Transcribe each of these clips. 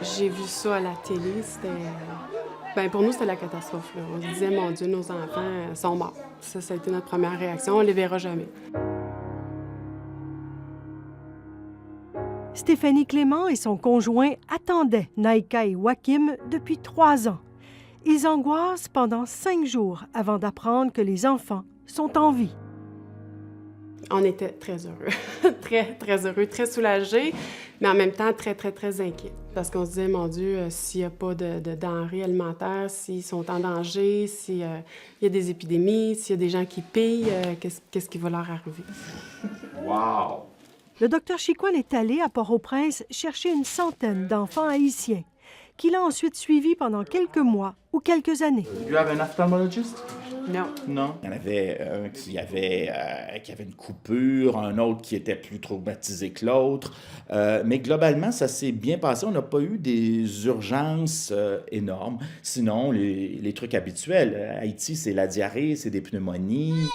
J'ai vu ça à la télé, c'était... Ben, pour nous, c'était la catastrophe, là. On se disait, mon Dieu, nos enfants sont morts. Ça a été notre première réaction, on les verra jamais. Stéphanie Clément et son conjoint attendaient Naïka et Joachim depuis 3 ans. Ils angoissent pendant 5 jours avant d'apprendre que les enfants sont en vie. On était très heureux, très heureux, très soulagés, mais en même temps très inquiets. Parce qu'on se disait, mon Dieu, s'il n'y a pas de denrées alimentaires, s'ils sont en danger, s'il y a des épidémies, s'il y a des gens qui pillent, qu'est-ce qui va leur arriver? Wow! Le docteur Chicoine est allé à Port-au-Prince chercher une centaine d'enfants haïtiens, qu'il a ensuite suivis pendant quelques mois ou quelques années. You have an ophthalmologist? Non. Non. Il y en avait un qui avait une coupure, un autre qui était plus traumatisé que l'autre. Mais globalement, ça s'est bien passé. On n'a pas eu des urgences énormes. Sinon, les trucs habituels. Haïti, c'est la diarrhée, c'est des pneumonies.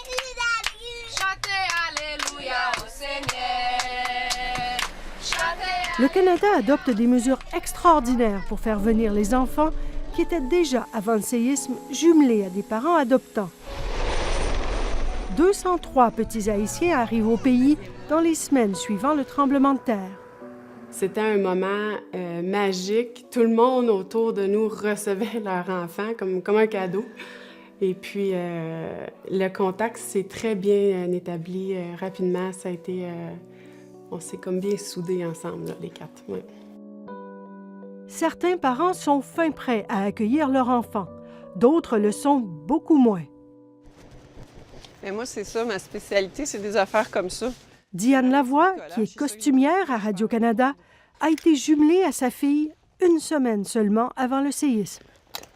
Le Canada adopte des mesures extraordinaires pour faire venir les enfants qui étaient déjà, avant le séisme, jumelés à des parents adoptants. 203 petits Haïtiens arrivent au pays dans les semaines suivant le tremblement de terre. C'était un moment magique. Tout le monde autour de nous recevait leur enfant comme un cadeau. Et puis, le contact s'est très bien établi rapidement. Ça a été... on s'est comme bien soudés ensemble, là, les 4. Ouais. Certains parents sont fin prêts à accueillir leur enfant. D'autres le sont beaucoup moins. Mais moi, c'est ça, ma spécialité, c'est des affaires comme ça. Diane Lavoie, qui est costumière à Radio-Canada, a été jumelée à sa fille 1 semaine seulement avant le séisme.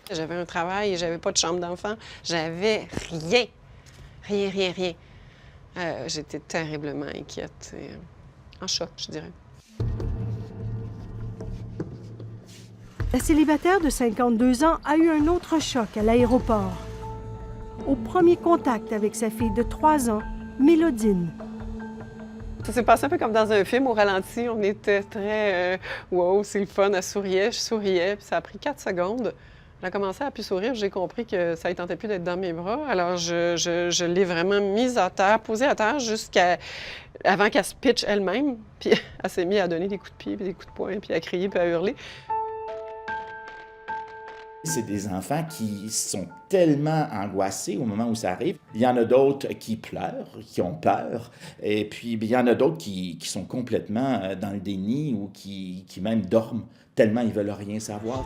J'avais un travail et j'avais pas de chambre d'enfant. J'avais rien. Rien. J'étais terriblement inquiète. Et, en choc, je dirais. La célibataire de 52 ans a eu un autre choc à l'aéroport. Au premier contact avec sa fille de 3 ans, Mélodine. Ça s'est passé un peu comme dans un film au ralenti. On était très wow, c'est le fun. Elle souriait, je souriais. Puis ça a pris 4 secondes. Elle a commencé à plus sourire. J'ai compris que ça ne tentait plus d'être dans mes bras. Alors, je l'ai vraiment mise à terre, posée à terre avant qu'elle se pitche elle-même. Puis elle s'est mise à donner des coups de pied, puis des coups de poing, puis à crier, puis à hurler. C'est des enfants qui sont tellement angoissés au moment où ça arrive. Il y en a d'autres qui pleurent, qui ont peur. Et puis, il y en a d'autres qui sont complètement dans le déni ou qui même dorment tellement ils ne veulent rien savoir.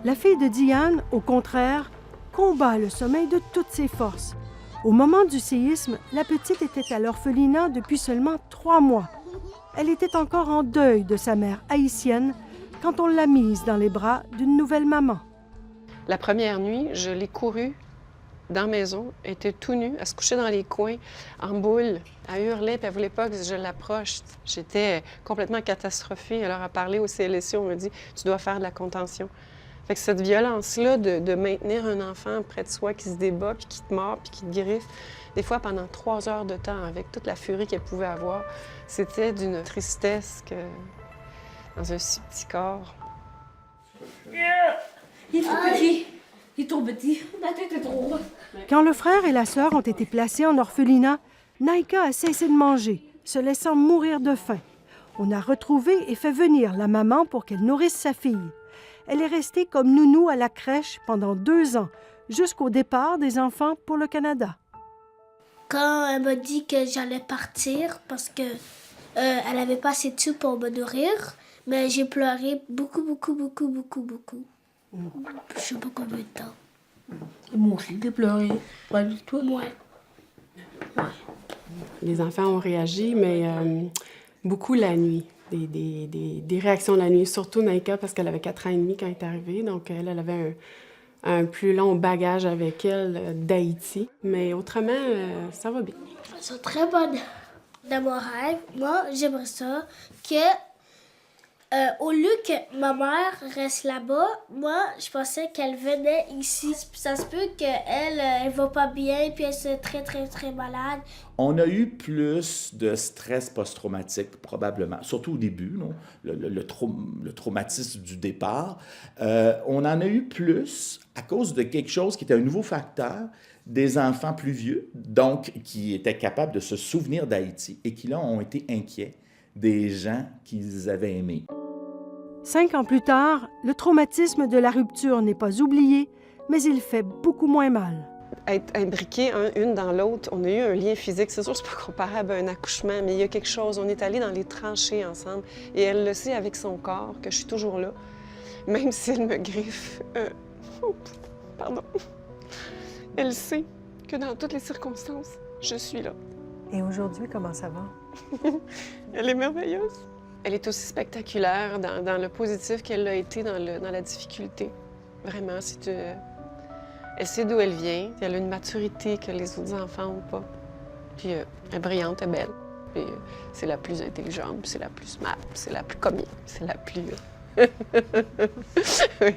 La fille de Diane, au contraire, combat le sommeil de toutes ses forces. Au moment du séisme, la petite était à l'orphelinat depuis seulement 3 mois. Elle était encore en deuil de sa mère haïtienne quand on l'a mise dans les bras d'une nouvelle maman. La première nuit, je l'ai courue dans la maison. Elle était tout nue, elle se couchait dans les coins, en boule. Elle hurlait, puis elle voulait pas que je l'approche. J'étais complètement catastrophée. Alors, à parler au CLSC, on m'a dit « Tu dois faire de la contention ». Fait que cette violence-là de maintenir un enfant près de soi qui se débat, puis qui te mord, puis qui te griffe, des fois pendant 3 heures de temps, avec toute la furie qu'elle pouvait avoir, c'était d'une tristesse que... dans un si petit corps. Il est trop petit. Il est trop petit. La tête est trop haute. Quand le frère et la sœur ont été placés en orphelinat, Naïka a cessé de manger, se laissant mourir de faim. On a retrouvé et fait venir la maman pour qu'elle nourrisse sa fille. Elle est restée comme nounou à la crèche pendant 2 ans, jusqu'au départ des enfants pour le Canada. Quand elle m'a dit que j'allais partir parce que elle n'avait pas assez de sous pour me nourrir, mais j'ai pleuré beaucoup. Je sais pas combien de temps. Moi aussi, j'ai pleuré. Pas du tout. Ouais. Les enfants ont réagi, mais beaucoup la nuit. Des réactions la nuit, surtout Naïka, parce qu'elle avait 4 ans et demi quand elle est arrivée. Donc, elle avait un plus long bagage avec elle d'Haïti. Mais autrement, ça va bien. Elles sont très bonnes. Dans mon rêve, moi, j'aimerais ça que Au lieu que ma mère reste là-bas, moi, je pensais qu'elle venait ici. Ça se peut qu'elle, elle va pas bien, puis elle est très, très, très malade. On a eu plus de stress post-traumatique, probablement, surtout au début, non? Le traumatisme du départ. On en a eu plus à cause de quelque chose qui était un nouveau facteur, des enfants plus vieux, donc qui étaient capables de se souvenir d'Haïti et qui, là, ont été inquiets des gens qu'ils avaient aimés. 5 ans plus tard, le traumatisme de la rupture n'est pas oublié, mais il fait beaucoup moins mal. Être imbriqués une dans l'autre, on a eu un lien physique. C'est sûr, c'est pas comparable à un accouchement, mais il y a quelque chose. On est allés dans les tranchées ensemble. Et elle le sait avec son corps, que je suis toujours là. Même si elle me griffe. Pardon. Elle sait que dans toutes les circonstances, je suis là. Et aujourd'hui, comment ça va? Elle est merveilleuse. Elle est aussi spectaculaire dans le positif qu'elle l'a été dans la difficulté. Vraiment, elle sait d'où elle vient. Elle a une maturité que les autres enfants n'ont pas. Puis elle est brillante, elle est belle. Puis c'est la plus intelligente, puis c'est la plus smart, puis c'est la plus comique, c'est la plus... Oui.